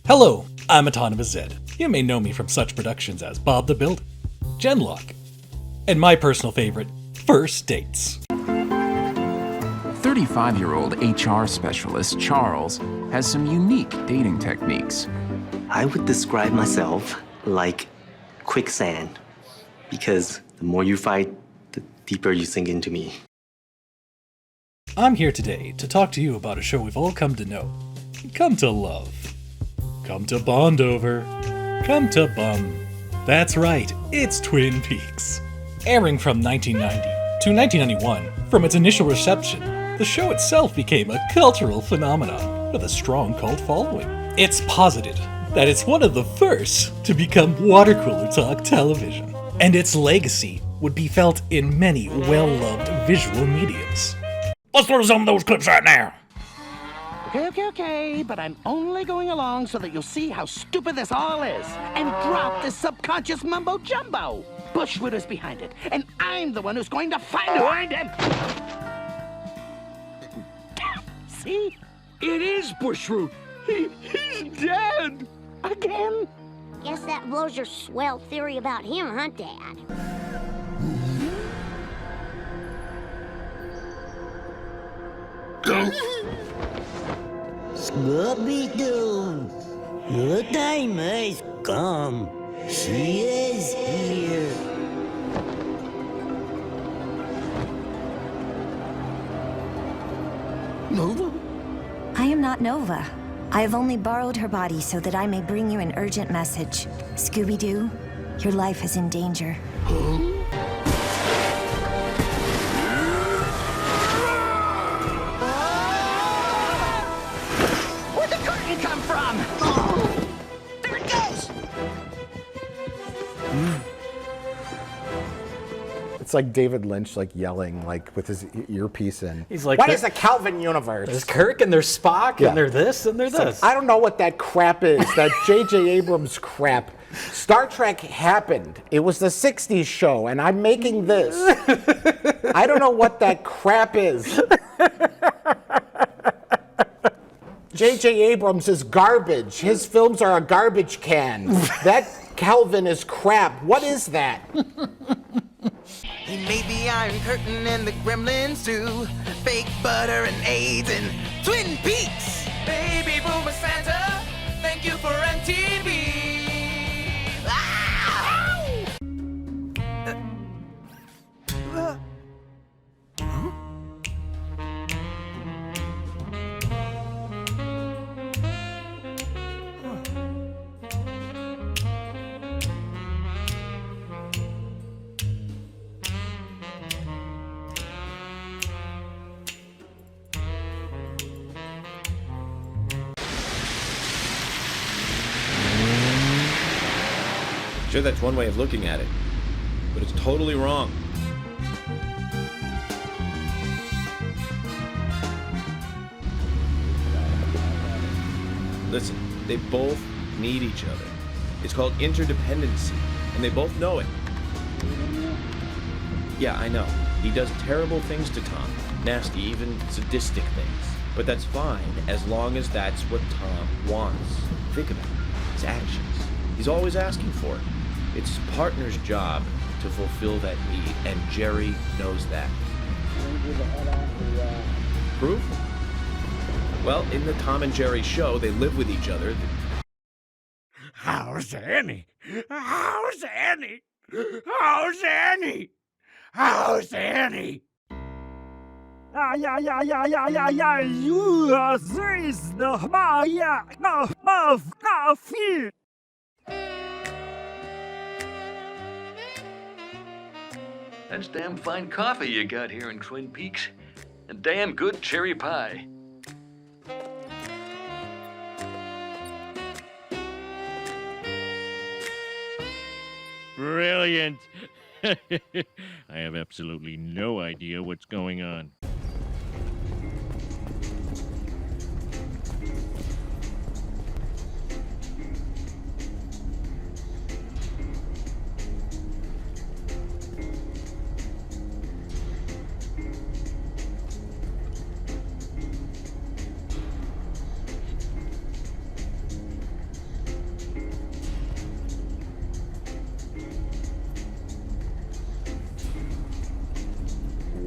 Hello, I'm Autonomous Zed. You may know me from such productions as Bob the Builder, Genlock, and my personal favorite, First Dates. 35-year-old HR specialist Charles has some unique dating techniques. I would describe myself like quicksand, because the more you fight, the deeper you sink into me. I'm here today to talk to you about a show we've all come to know, come to love, come to bond over, come to bum. That's right, it's Twin Peaks. Airing from 1990 to 1991, from its initial reception, the show itself became a cultural phenomenon with a strong cult following. It's posited that it's one of the first to become water-cooler talk television, and its legacy would be felt in many well-loved visual mediums. Let's throw some of those clips right now. Okay, but I'm only going along so that you'll see how stupid this all is, and drop this subconscious mumbo-jumbo. Bushwood is behind it, and I'm the one who's going to find him. See? It is Bushroot. He's dead. Again? Guess that blows your swell theory about him, huh, Dad? Scooby-Doo, the time has come. She is here. Nova? I am not Nova. I have only borrowed her body so that I may bring you an urgent message. Scooby-Doo, your life is in danger. Where'd the curtain come from? Oh, there it goes! It's like David Lynch, like yelling, like with his earpiece in. He's like, "What is the Calvin universe?" There's Kirk and there's Spock and they're this and they're this. Like, I don't know what that crap is. That J.J. Abrams crap. Star Trek happened. It was the '60s show, and I'm making this. I don't know what that crap is. J.J. Abrams is garbage. His films are a garbage can. That Calvin is crap. What is that? He made the Iron Curtain and the Gremlins too. Fake butter and AIDS and Twin Peaks. Baby Boomer Santa, thank you for MTV. Sure, that's one way of looking at it, but it's totally wrong. Listen, they both need each other. It's called interdependency, and they both know it. Yeah, I know. He does terrible things to Tom. Nasty, even sadistic things. But that's fine, as long as that's what Tom wants. Think about it. His actions. He's always asking for it. It's his partner's job to fulfill that need, and Jerry knows that. Proof? Well, in the Tom and Jerry show, they live with each other. How's Annie? How's Annie? How's Annie? How's Annie? You is the coffee. That's damn fine coffee you got here in Twin Peaks. And damn good cherry pie. Brilliant. I have absolutely no idea what's going on.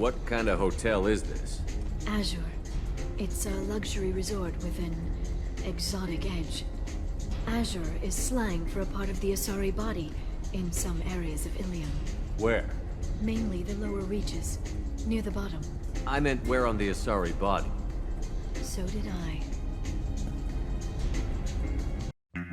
What kind of hotel is this? Azure. It's a luxury resort with an exotic edge. Azure is slang for a part of the Asari body in some areas of Ilium. Where? Mainly the lower reaches, near the bottom. I meant where on the Asari body. So did I.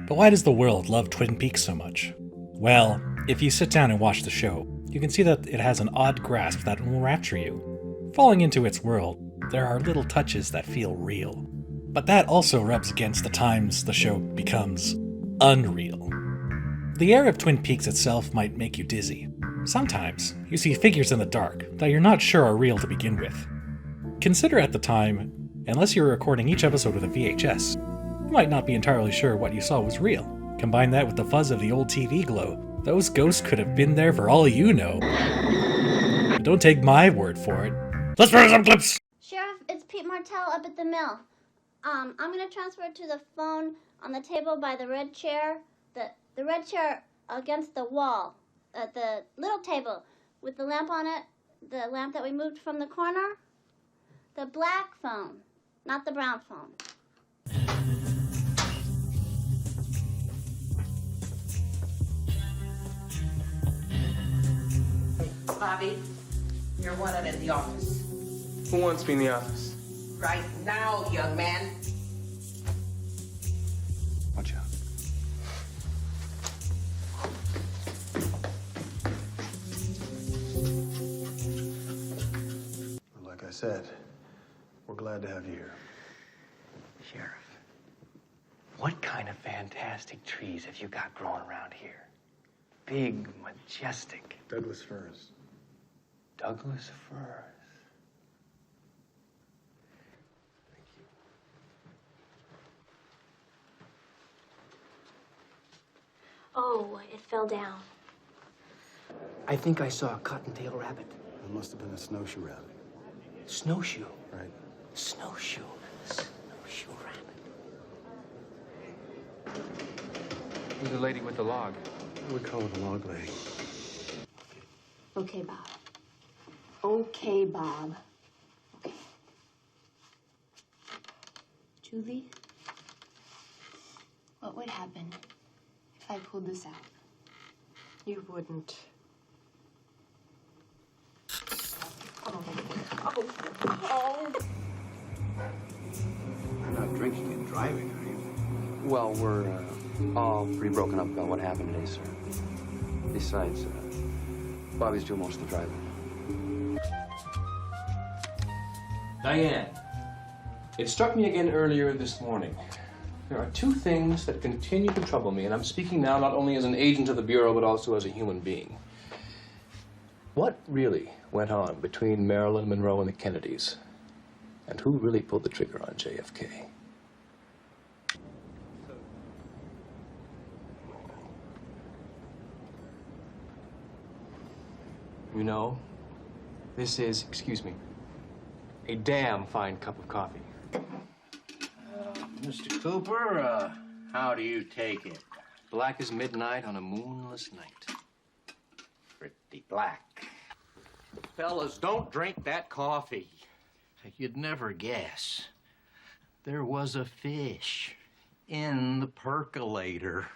But why does the world love Twin Peaks so much? Well, if you sit down and watch the show, you can see that it has an odd grasp that will rapture you. Falling into its world, there are little touches that feel real. But that also rubs against the times the show becomes unreal. The air of Twin Peaks itself might make you dizzy. Sometimes, you see figures in the dark that you're not sure are real to begin with. Consider at the time, unless you were recording each episode with a VHS, you might not be entirely sure what you saw was real. Combine that with the fuzz of the old TV glow, those ghosts could have been there for all you know. But don't take my word for it. Let's run some clips! Sheriff, it's Pete Martell up at the mill. I'm gonna transfer to the phone on the table by the red chair. The red chair against the wall. The little table with the lamp on it. The lamp that we moved from the corner. The black phone, not the brown phone. Bobby, you're wanted at the office. Who wants me in the office? Right now, young man. Watch out. Like I said, we're glad to have you here. Sheriff, what kind of fantastic trees have you got growing around here? Big, majestic. Douglas firs. Douglas firs. Oh, it fell down. I think I saw a cottontail rabbit. It must have been a snowshoe rabbit. Snowshoe? Right. Snowshoe. Snowshoe rabbit. Who's the lady with the log? We call it a log lady. Okay, Bob. Okay, Bob. Okay. Julie, what would happen if I pulled this out? You wouldn't. You're not drinking and driving, are you? Well, we're all pretty broken up about what happened today, sir. Besides, Bobby's doing most of the driving. Diane, it struck me again earlier this morning. There are two things that continue to trouble me, and I'm speaking now not only as an agent of the Bureau, but also as a human being. What really went on between Marilyn Monroe and the Kennedys? And who really pulled the trigger on JFK? You know, this is, excuse me, a damn fine cup of coffee. Mr. Cooper, how do you take it? Black as midnight on a moonless night. Pretty black. Fellas, don't drink that coffee. You'd never guess. There was a fish in the percolator.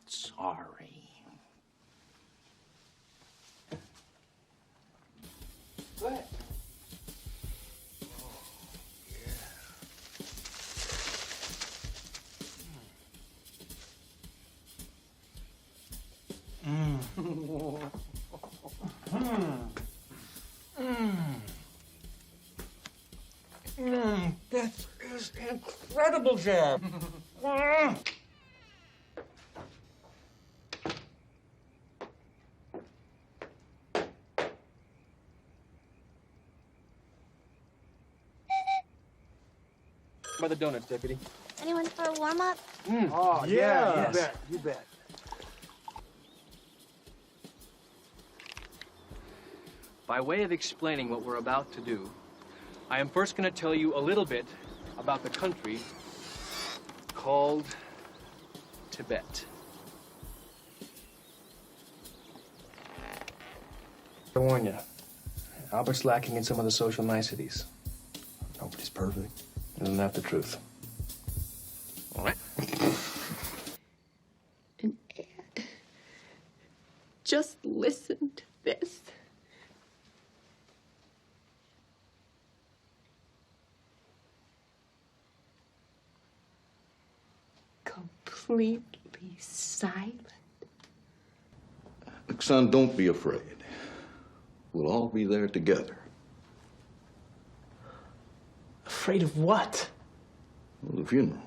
Sorry. What? This is incredible, Jeb. By the donuts, deputy. Anyone for a warm-up? Oh, yeah, you bet. By way of explaining what we're about to do, I am first going to tell you a little bit about the country called Tibet. I warn you, Albert's lacking in some of the social niceties. Nobody's perfect. Isn't that the truth? And Ed, just listen to this. Completely silent. Look, son, don't be afraid. We'll all be there together. Afraid of what? Well, the funeral.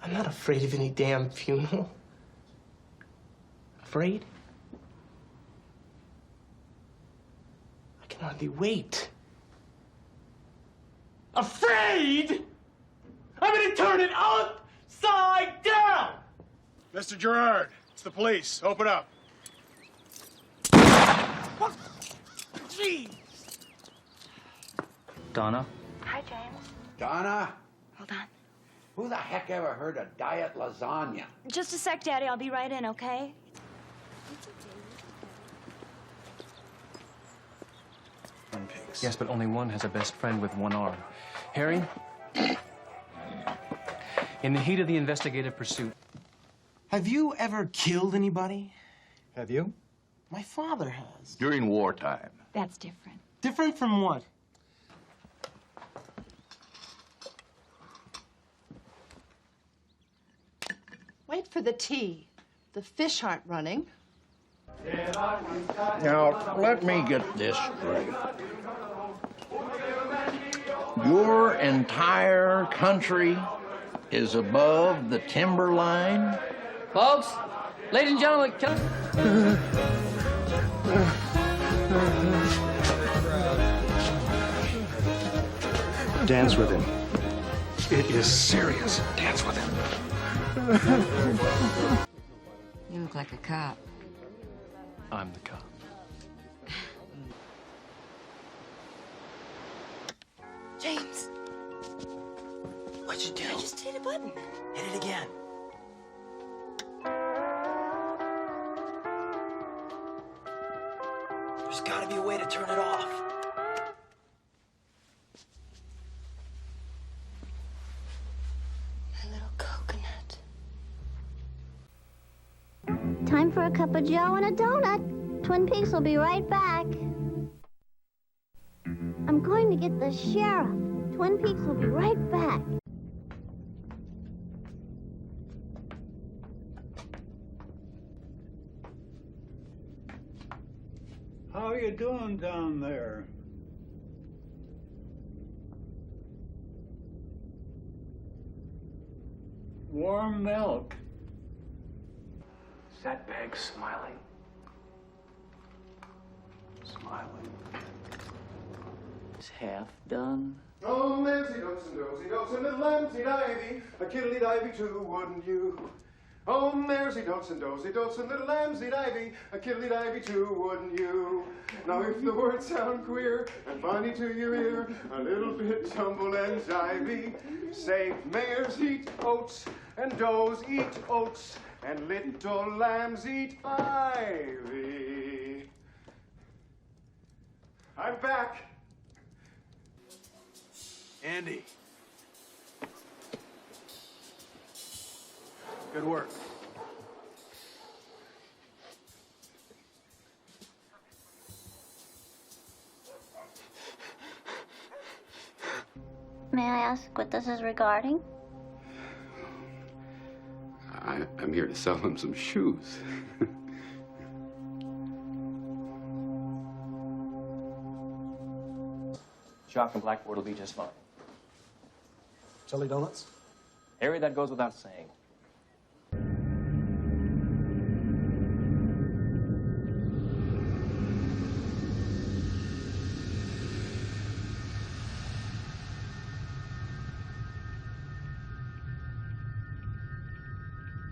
I'm not afraid of any damn funeral. Afraid? I can hardly wait. Afraid? I'm gonna turn it upside down! Mr. Gerard, it's the police. Open up. Jeez! Donna? Hi, James. Donna, Hold on. who the heck ever heard of diet lasagna? Just a sec, Daddy. I'll be right in, okay? Yes, but only one has a best friend with one arm. Harry, in the heat of the investigative pursuit... Have you ever killed anybody? Have you? My father has. During wartime. That's different. Different from what? Wait for the tea. The fish aren't running. Now, let me get this straight. Your entire country is above the timberline? Folks, ladies and gentlemen, Dance with him. It is serious. Dance with him. You look like a cop. I'm the cop. James! What'd you do? I just hit a button. Hit it again. There's gotta be a way to turn it off. My little coconut. Time for a cup of joe and a donut. Twin Peaks will be right back. I'm going to get the sheriff. Twin Peaks will be right back. How you doing down there? Warm milk. Is that bag smiling? Smiling. It's half done. Oh, Nancy Dotes and little Lamsey Divey, a kiddly divey too, wouldn't you? Oh, Mersey Dotes and little Lamsey Divey, a kiddly divey too, wouldn't you? Now if the words sound queer and funny to your ear, a little bit tumble and jivey, say mares eat oats and does eat oats and little lambs eat ivy. I'm back. Andy. Good work. May I ask what this is regarding? I'm here to sell him some shoes. Chalk and blackboard will be just fine. Jelly donuts? Harry, that goes without saying.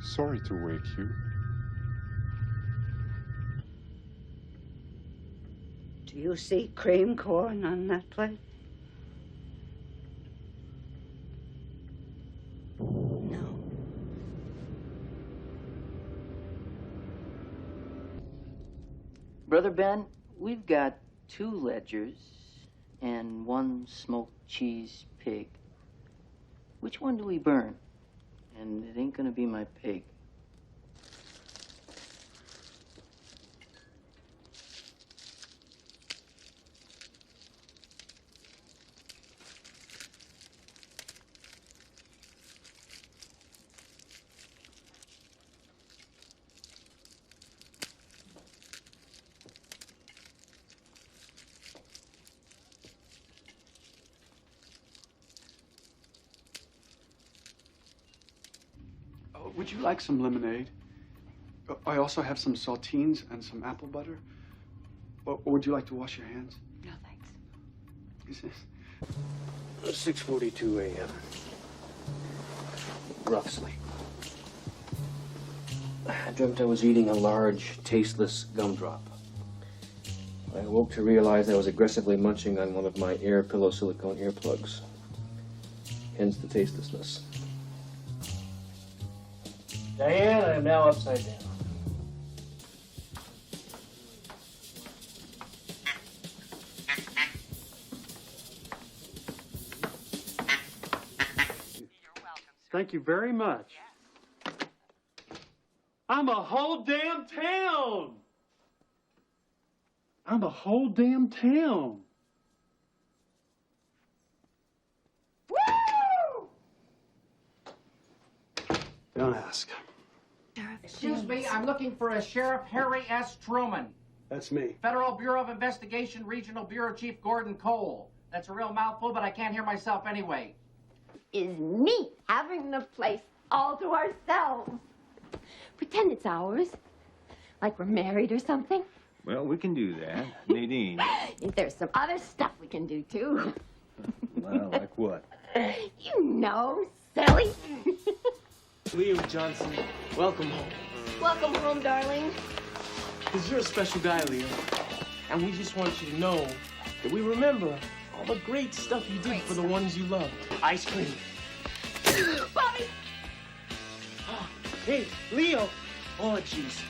Sorry to wake you. Do you see cream corn on that plate? No. Brother Ben, we've got 2 ledgers and 1 smoked cheese pig. Which one do we burn? And it ain't gonna be my pig. Would you like some lemonade? I also have some saltines and some apple butter. Or would you like to wash your hands? No, thanks. Is this? 6:42 a.m. Rough sleep. I dreamt I was eating a large, tasteless gumdrop. I awoke to realize I was aggressively munching on one of my air pillow silicone earplugs. Hence the tastelessness. Diane, I am now upside down. Thank you very much. I'm a whole damn town. I'm a whole damn town. Woo! Don't ask. Excuse me, I'm looking for a Sheriff Harry S. Truman. That's me. Federal Bureau of Investigation, Regional Bureau Chief Gordon Cole. That's a real mouthful, but I can't hear myself anyway. Is neat having the place all to ourselves. Pretend it's ours. Like we're married or something. Well, we can do that. Nadine. There's some other stuff we can do, too. Well, like what? You know, silly. Leo Johnson, welcome home. Welcome home, darling. Because you're a special guy, Leo. And we just want you to know that we remember all the great stuff you did for the ones you loved. Ice cream. Bobby! Oh, hey, Leo. Oh, jeez.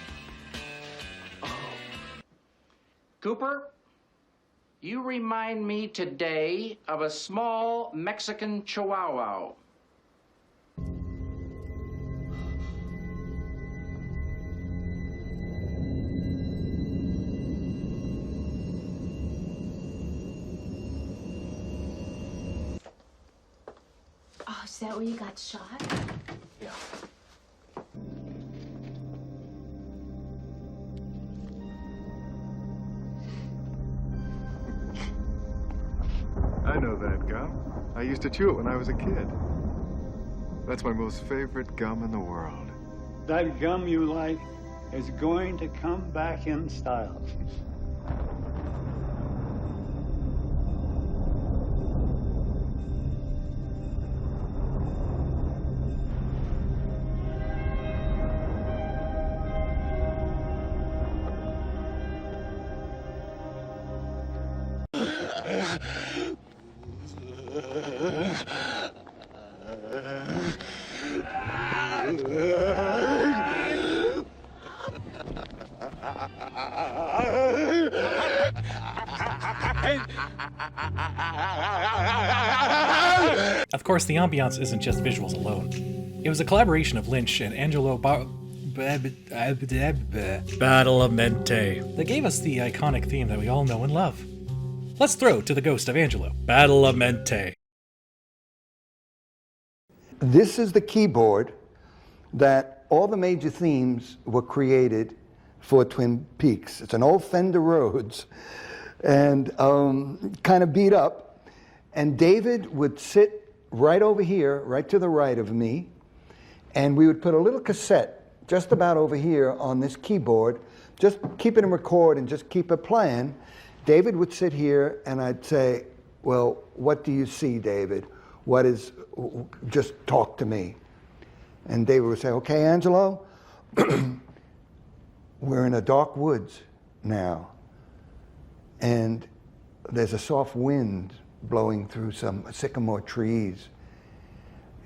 Oh. Cooper, you remind me today of a small Mexican chihuahua. Oh, is that where you got shot? Yeah. I know that gum. I used to chew it when I was a kid. That's my most favorite gum in the world. That gum you like is going to come back in style. Of course, the ambiance isn't just visuals alone. It was a collaboration of Lynch and Angelo Badalamenti that gave us the iconic theme that we all know and love. Let's throw to the ghost of Angelo. Badalamenti. This is the keyboard that all the major themes were created for Twin Peaks. It's an old Fender Rhodes and kind of beat up. And David would sit right over here, right to the right of me, and we would put a little cassette just about over here on this keyboard, just keep it in record and just keep it playing. David would sit here and I'd say, well, what do you see, David? What is, just talk to me. And David would say, okay, Angelo, we're in a dark woods now. And there's a soft wind blowing through some sycamore trees.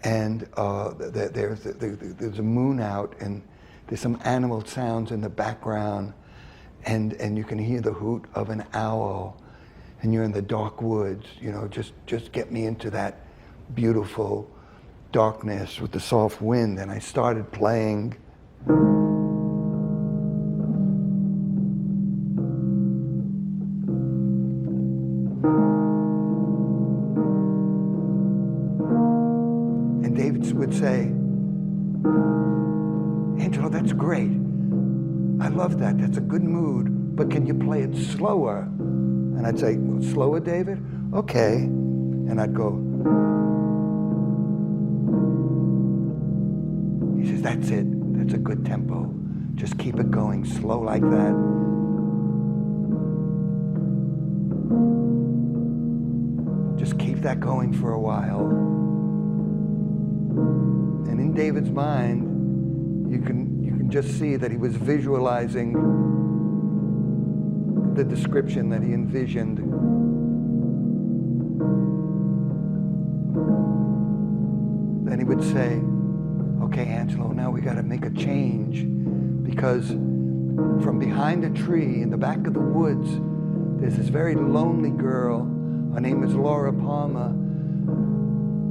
And there's a moon out and there's some animal sounds in the background. and you can hear the hoot of an owl, and you're in the dark woods, you know, just get me into that beautiful darkness with the soft wind. And I started playing. And David would say, Angelo, that's great. I love that. That's a good mood. But can you play it slower? And I'd say, slower, David? Okay. And I'd go. He says, that's it. That's a good tempo. Just keep it going slow like that. Just keep that going for a while. And in David's mind, you can just see that he was visualizing the description that he envisioned. Then he would say, okay, Angelo, now we got to make a change, because from behind a tree in the back of the woods, there's this very lonely girl. Her name is Laura Palmer,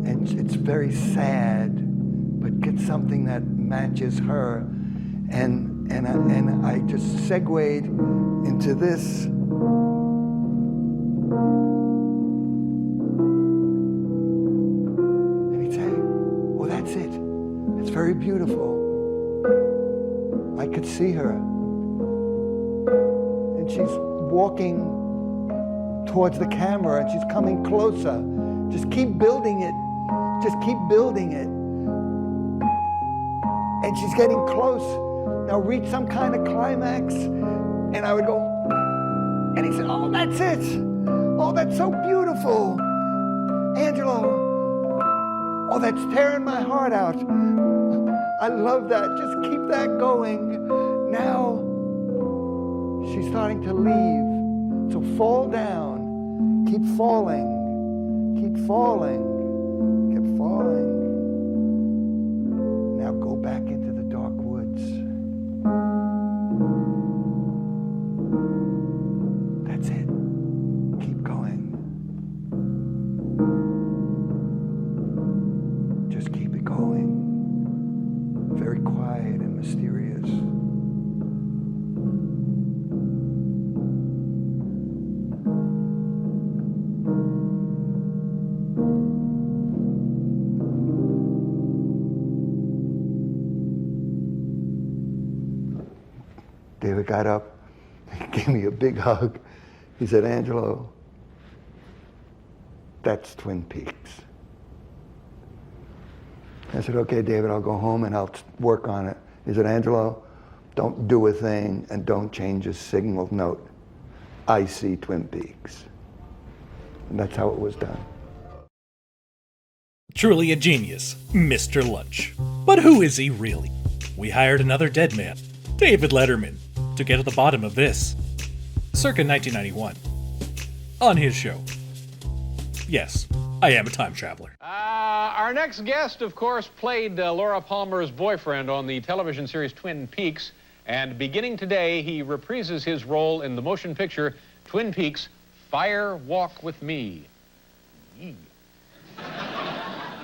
and it's very sad, but get something that matches her. And I just segued into this. And he'd say, well, that's it. It's very beautiful. I could see her. And she's walking towards the camera, and she's coming closer. Just keep building it. Just keep building it. And she's getting close. Now reach some kind of climax. And I would go, and he said, oh, that's it. Oh, that's so beautiful. Angelo, oh, that's tearing my heart out. I love that. Just keep that going. Now, she's starting to leave. So fall down. Keep falling. Keep falling. Keep falling. Now go back into the dark woods. That's it. Keep going. Just keep it going. Very quiet and mysterious. David got up, he gave me a big hug. He said, Angelo, that's Twin Peaks. I said, okay, David, I'll go home and I'll work on it. He said, Angelo, don't do a thing and don't change a single note. I see Twin Peaks. And that's how it was done. Truly a genius, Mr. Lunch. But who is he really? We hired another dead man, David Letterman, to get at the bottom of this. Circa 1991. On his show. Yes, I am a time traveler. Our next guest, of course, played Laura Palmer's boyfriend on the television series Twin Peaks, and beginning today, he reprises his role in the motion picture Twin Peaks: Fire Walk with Me. Yee.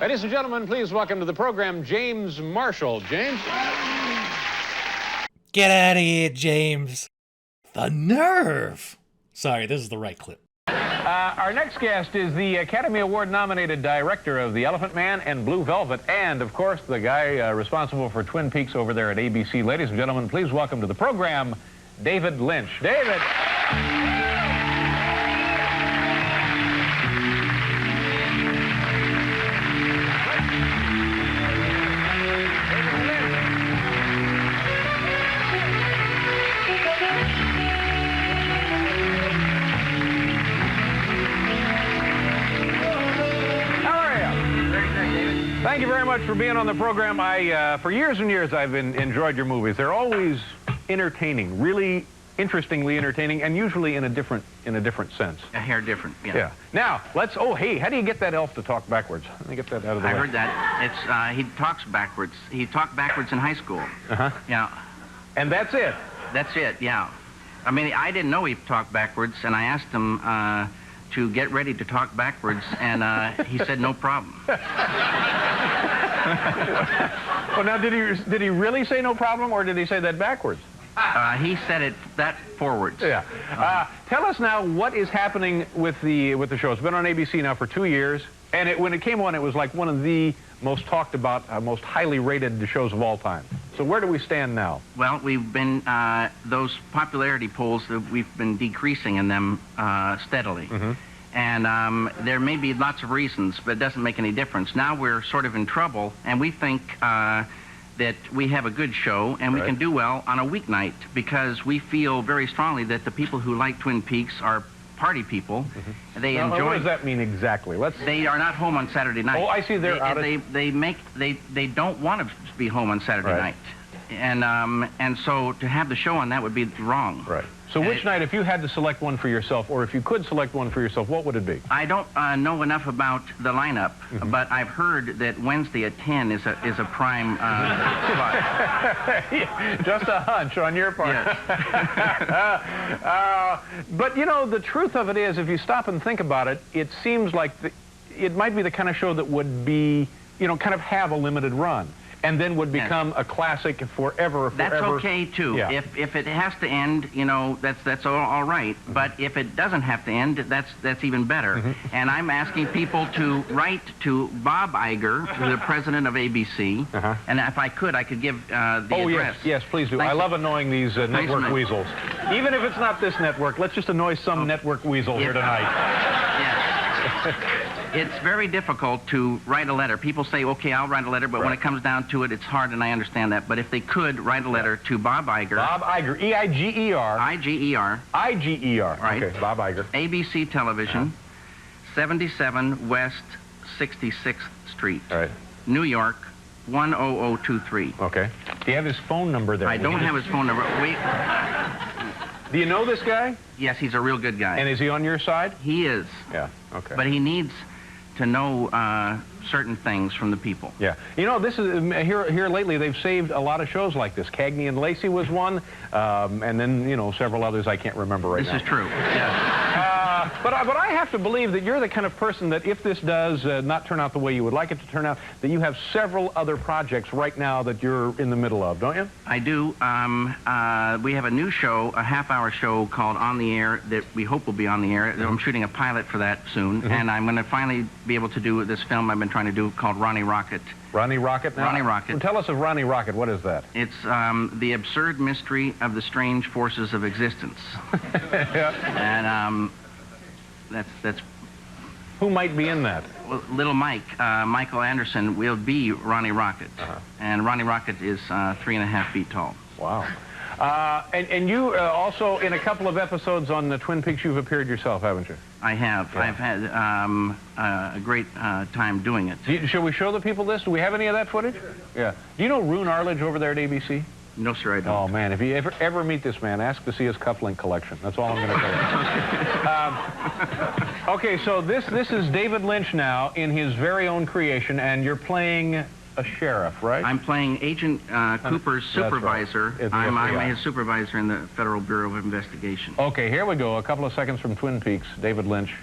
Ladies and gentlemen, please welcome to the program James Marshall. James? Get out of here, James. The nerve. Sorry, this is the right clip. Our next guest is the Academy Award-nominated director of The Elephant Man and Blue Velvet, and, of course, the guy responsible for Twin Peaks over there at ABC. Ladies and gentlemen, please welcome to the program David Lynch. David! Thank you very much for being on the program. For years and years, I've enjoyed your movies. They're always entertaining, really interestingly entertaining, and usually in a different sense. A hair different, yeah. Yeah. Now, let's. Oh, hey, how do you get that elf to talk backwards? Let me get that out of the way. I heard that. It's he talks backwards. He talked backwards in high school. Uh-huh. Yeah. And that's it. That's it. Yeah. I mean, I didn't know he talked backwards, and I asked him to get ready to talk backwards, and he said no problem. Well, now, did he really say no problem, or did he say that backwards? He said it that forwards. Yeah. Tell us now what is happening with the show. It's been on ABC now for 2 years, and when it came on, it was like one of the most talked about, most highly rated shows of all time. So where do we stand now? Well, we've been those popularity polls, we've been decreasing in them steadily. Mm-hmm. And there may be lots of reasons, but it doesn't make any difference. Now we're sort of in trouble, and we think that we have a good show, and we can do well on a weeknight, because we feel very strongly that the people who like Twin Peaks are party people. Mm-hmm. They now, enjoy. what does that mean exactly? They are not home on Saturday night. Oh, I see. They don't want to be home on Saturday night, and so to have the show on that would be wrong. Right. So which night, if you had to select one for yourself, or if you could select one for yourself, what would it be? I don't know enough about the lineup, but I've heard that Wednesday at 10 is a prime spot. Just a hunch on your part. Yes. But you know, the truth of it is, if you stop and think about it, it seems like it might be the kind of show that would be, you know, kind of have a limited run, and then would become a classic forever. That's okay too. Yeah. If it has to end, you know, that's all right. But if it doesn't have to end, that's even better. And I'm asking people to write to Bob Iger, the president of ABC. And if I could give the address. Yes, please do. I love annoying these network weasels. Even if it's not this network, let's just annoy some network weasel here tonight. It's very difficult to write a letter. People say, okay, I'll write a letter, but when it comes down to it, it's hard, and I understand that. But if they could write a letter to Bob Iger. Bob Iger, E-I-G-E-R. I-G-E-R. I-G-E-R. Right. Okay, Bob Iger. ABC Television, 77 West 66th Street. All right. New York, 10023. Okay. Do you have his phone number there? I don't have his phone number. Do you know this guy? Yes, he's a real good guy. And is he on your side? He is. Yeah, okay. But he needs to know certain things from the people. Yeah. You know, this is here lately, they've saved a lot of shows like this. Cagney and Lacey was one, and then, you know, several others I can't remember right now. This is true. Yes. But I have to believe that you're the kind of person that if this does not turn out the way you would like it to turn out, that you have several other projects right now that you're in the middle of, don't you? I do. We have a new show, a half-hour show called On the Air that we hope will be on the air. I'm shooting a pilot for that soon, and I'm going to finally be able to do this film I've been trying to do called Ronnie Rocket. Ronnie Rocket now? Ronnie Rocket. Well, tell us of Ronnie Rocket. What is that? It's the absurd mystery of the strange forces of existence. And that's... Who might be in that? Well, little Mike, Michael Anderson, will be Ronnie Rocket. And Ronnie Rocket is 3.5 feet tall. Wow. And you also, in a couple of episodes on the Twin Peaks, you've appeared yourself, haven't you? I have. Yeah. I've had a great time doing it. Shall we show the people this? Do we have any of that footage? Yeah. Do you know Rune Arledge over there at ABC? No, sir, I don't. Oh, man, if you ever meet this man, ask to see his cufflink collection. That's all I'm going to tell you. Okay, so this is David Lynch now in his very own creation, and you're playing a sheriff, right? I'm playing Agent Cooper's supervisor. Right. I'm his supervisor in the Federal Bureau of Investigation. Okay, here we go. A couple of seconds from Twin Peaks. David Lynch.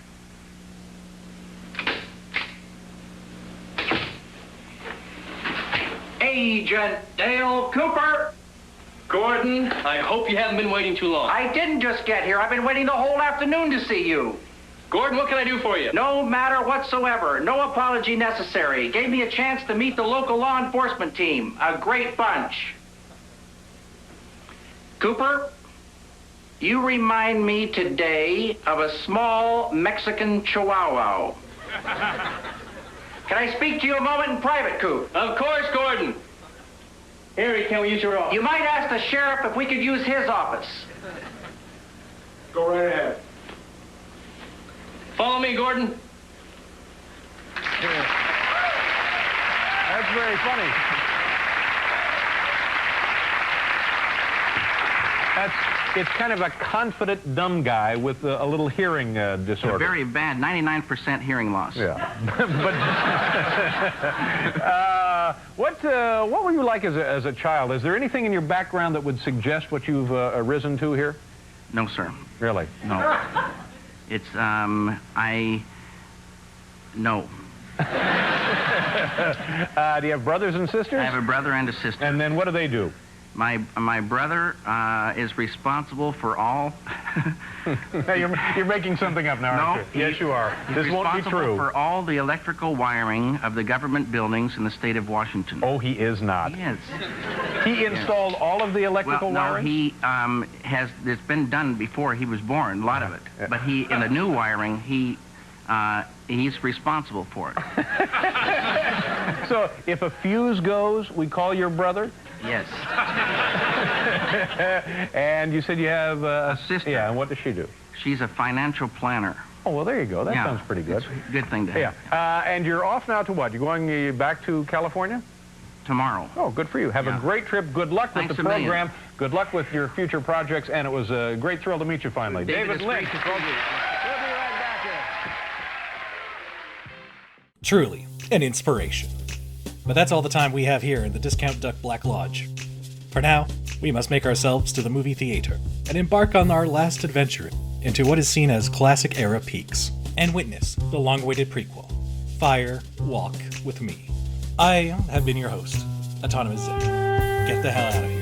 Agent Dale Cooper! Gordon, I hope you haven't been waiting too long. I didn't just get here. I've been waiting the whole afternoon to see you. Gordon, what can I do for you? No matter whatsoever. No apology necessary. Gave me a chance to meet the local law enforcement team. A great bunch. Cooper, you remind me today of a small Mexican chihuahua. Can I speak to you a moment in private, Coop? Of course, Gordon. Harry, can we use your office? You might ask the sheriff if we could use his office. Go right ahead. Follow me, Gordon. Yeah. That's very funny. It's kind of a confident, dumb guy with a little hearing disorder. A very bad, 99% hearing loss. Yeah. But what were you like as a child? Is there anything in your background that would suggest what you've risen to here? No, sir. Really? No. It's, no. Do you have brothers and sisters? I have a brother and a sister. And then what do they do? My brother is responsible for all... You're making something up now, aren't you? Yes, you are. This won't be true. He's responsible for all the electrical wiring of the government buildings in the state of Washington. Oh, he is not. He is. He installed all of the electrical wiring? No, he has... It's been done before he was born, a lot of it. But in the new wiring, he's responsible for it. So, if a fuse goes, we call your brother? Yes. And you said you have a sister. Yeah, and what does she do? She's a financial planner. Oh, well, there you go. That sounds pretty good. It's a good thing to have. Yeah. And you're off now to what? You're going back to California? Tomorrow. Oh, good for you. Have a great trip. Good luck with the program. Good luck with your future projects. And it was a great thrill to meet you finally. David Lynch. We'll be right back here. Truly, an inspiration. But that's all the time we have here in the Discount Duck Black Lodge. For now, we must make ourselves to the movie theater and embark on our last adventure into what is seen as classic-era peaks, and witness the long-awaited prequel, Fire Walk with Me. I have been your host, Autonomous Zeddy. Get the hell out of here.